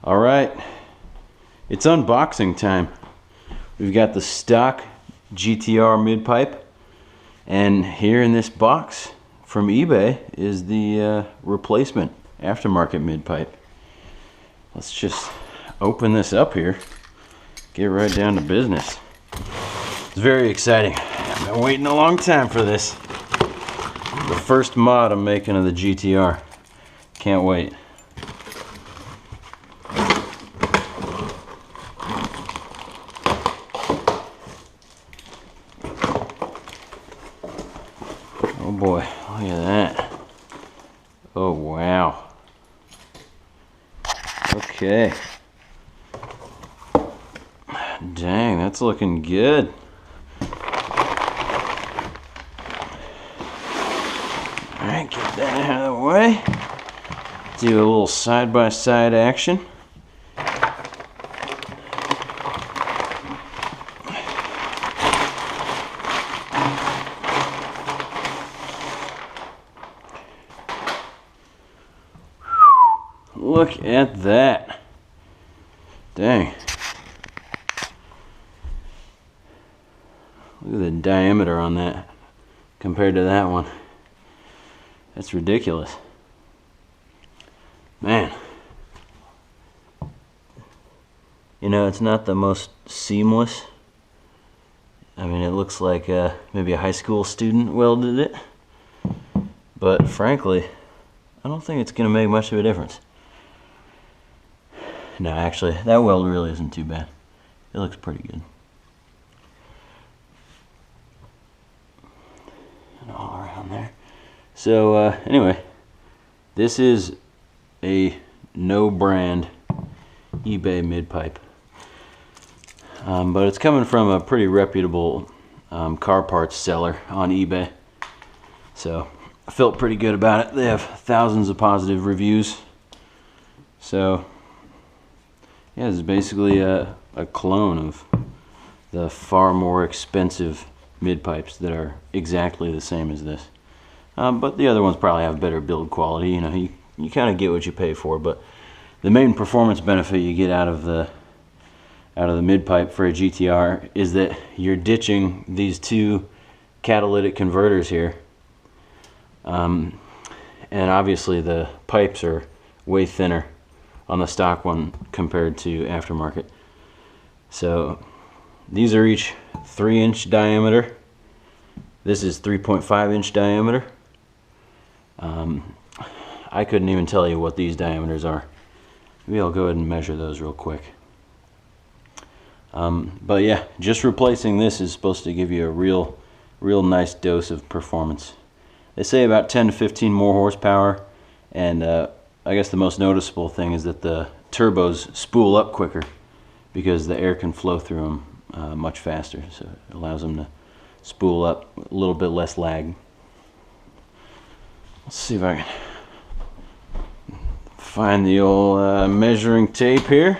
All right, it's unboxing time. We've got the stock GTR Midpipe, and here in this box from eBay is the replacement aftermarket midpipe. Let's just open this up here, get right down to business. It's very exciting. I've been waiting a long time for this. The first mod I'm making of the GTR. Can't wait. Oh boy, look at that. Oh wow. Okay. Dang, that's looking good. Alright, get that out of the way. Do a little side-by-side action. Look at that. Dang. Look at the diameter on that compared to that one. That's ridiculous. Man. You know, it's not the most seamless. I mean, it looks like maybe a high school student welded it. But frankly, I don't think it's going to make much of a difference. No, actually, that weld really isn't too bad. It looks pretty good. And all around there. So, anyway, this is a no-brand eBay midpipe. But it's coming from a pretty reputable car parts seller on eBay. So, I felt pretty good about it. They have thousands of positive reviews. So, yeah, this is basically a clone of the far more expensive midpipes that are exactly the same as this. But the other ones probably have better build quality. You know, you kind of get what you pay for. But the main performance benefit you get out of the midpipe for a GTR is that you're ditching these two catalytic converters here, and obviously the pipes are way thinner on the stock one compared to aftermarket. So these are each 3-inch diameter. This is 3.5-inch diameter. I couldn't even tell you what these diameters are. Maybe I'll go ahead and measure those real quick. But yeah, just replacing this is supposed to give you a real nice dose of performance. They say about 10 to 15 more horsepower, and I guess the most noticeable thing is that the turbos spool up quicker because the air can flow through them much faster, so it allows them to spool up, a little bit less lag. Let's see if I can find the old measuring tape here.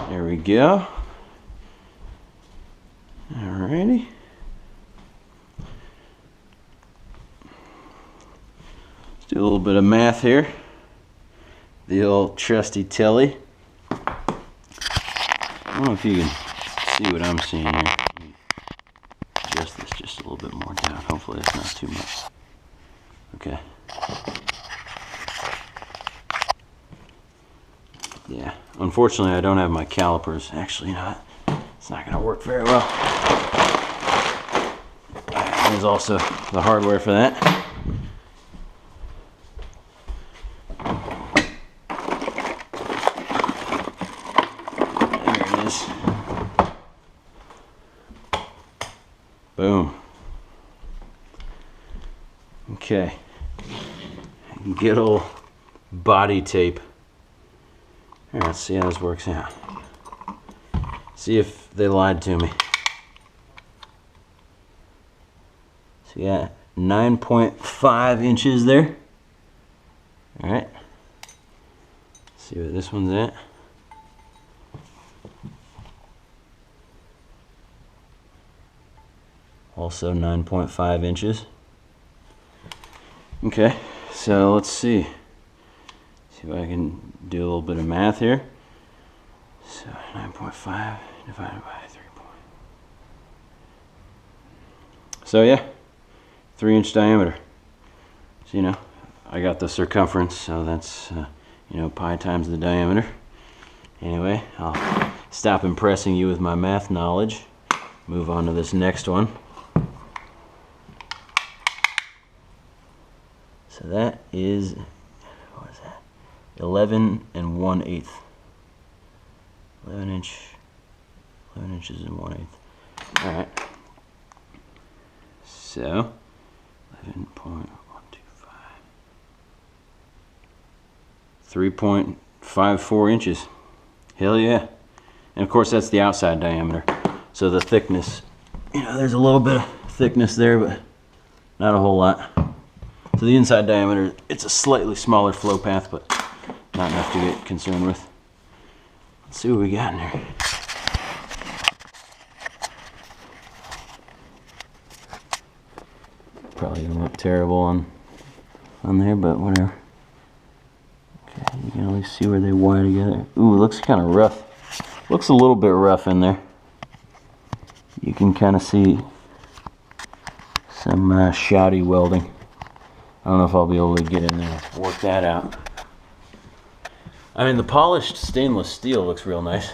There we go. Alrighty. Let's do a little bit of math here. The old trusty telly. I don't know if you can see what I'm seeing here. Let me adjust this just a little bit more down. Hopefully that's not too much. Okay. Yeah, unfortunately I don't have my calipers. Actually, you know what? It's not going to work very well. There's also the hardware for that. There it is. Boom. Okay. Good old body tape. Here, let's see how this works out. See if they lied to me. So you got 9.5 inches there. Alright. See what this one's at. Also 9.5 inches. Okay, so let's see. See if I can do a little bit of math here. So 9.5 divided by 3. So yeah, 3-inch diameter. So you know, I got the circumference, so that's you know, pi times the diameter. Anyway, I'll stop impressing you with my math knowledge. Move on to this next one. So that is, what is that? 11 1/8. 11 inches and 1/8. All right. So 11.125. 3.54 inches. Hell yeah. And of course that's the outside diameter. So the thickness, you know, there's a little bit of thickness there, but not a whole lot. So the inside diameter, it's a slightly smaller flow path, but not enough to get concerned with. Let's see what we got in there. Probably gonna look terrible on there, but whatever. Okay, you can at least see where they wire together. Ooh, it looks kind of rough. Looks a little bit rough in there. You can kind of see some shoddy welding. I don't know if I'll be able to get in there and work that out. I mean, the polished stainless steel looks real nice.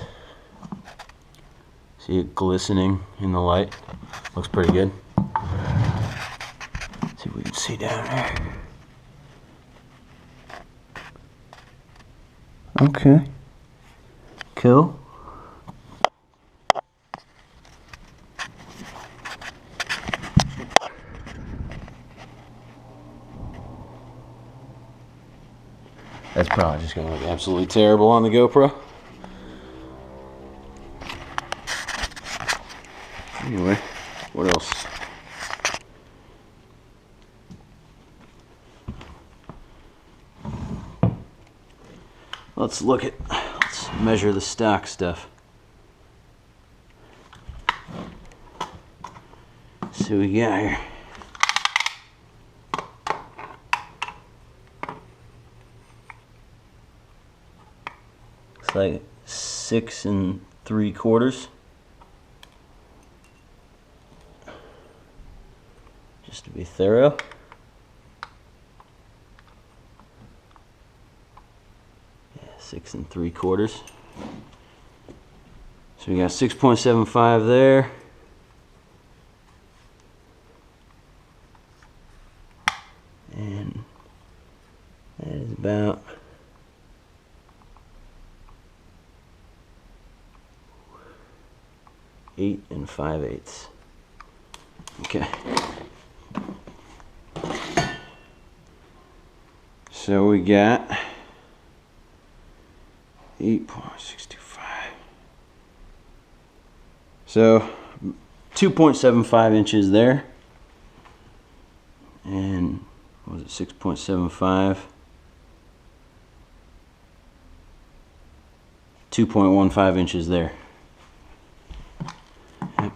See it glistening in the light. Looks pretty good. Let's see if we can see down there. Okay. Cool. That's probably just going to look absolutely terrible on the GoPro. Anyway, what else? Let's measure the stock stuff. See what we got here. Looks like 6 3/4. Just to be thorough. Yeah, 6 3/4. So we got 6.75 there. And that is about 8 5/8. Okay. So we got 8.625. So 2.75 inches there. And what was it, 6.75? 2.15 inches there. Yep.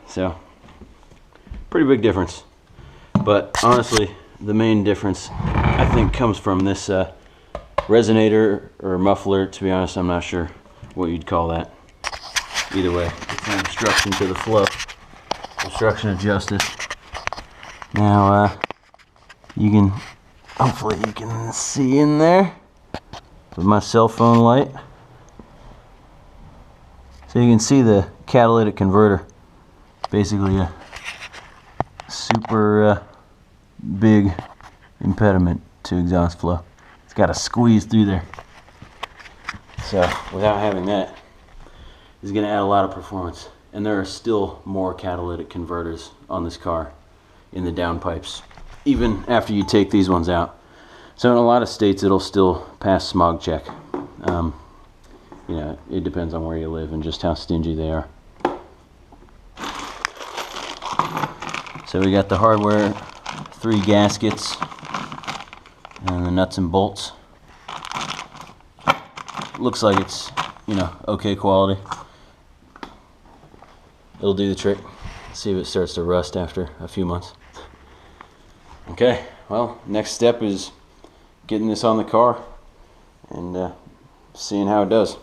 So, pretty big difference. But honestly, the main difference I think comes from this resonator or muffler. To be honest, I'm not sure what you'd call that. Either way, it's an obstruction to the flow. Obstruction of justice. Now, hopefully you can see in there with my cell phone light. So you can see the catalytic converter. Basically a super big impediment to exhaust flow. It's got to squeeze through there. So without having that, it's going to add a lot of performance. And there are still more catalytic converters on this car in the downpipes, even after you take these ones out. So in a lot of states it'll still pass smog check. You know, it depends on where you live and just how stingy they are. So we got the hardware, 3 gaskets, and the nuts and bolts. Looks like it's, you know, okay quality. It'll do the trick. See if it starts to rust after a few months. Okay, well, next step is getting this on the car and seeing how it does.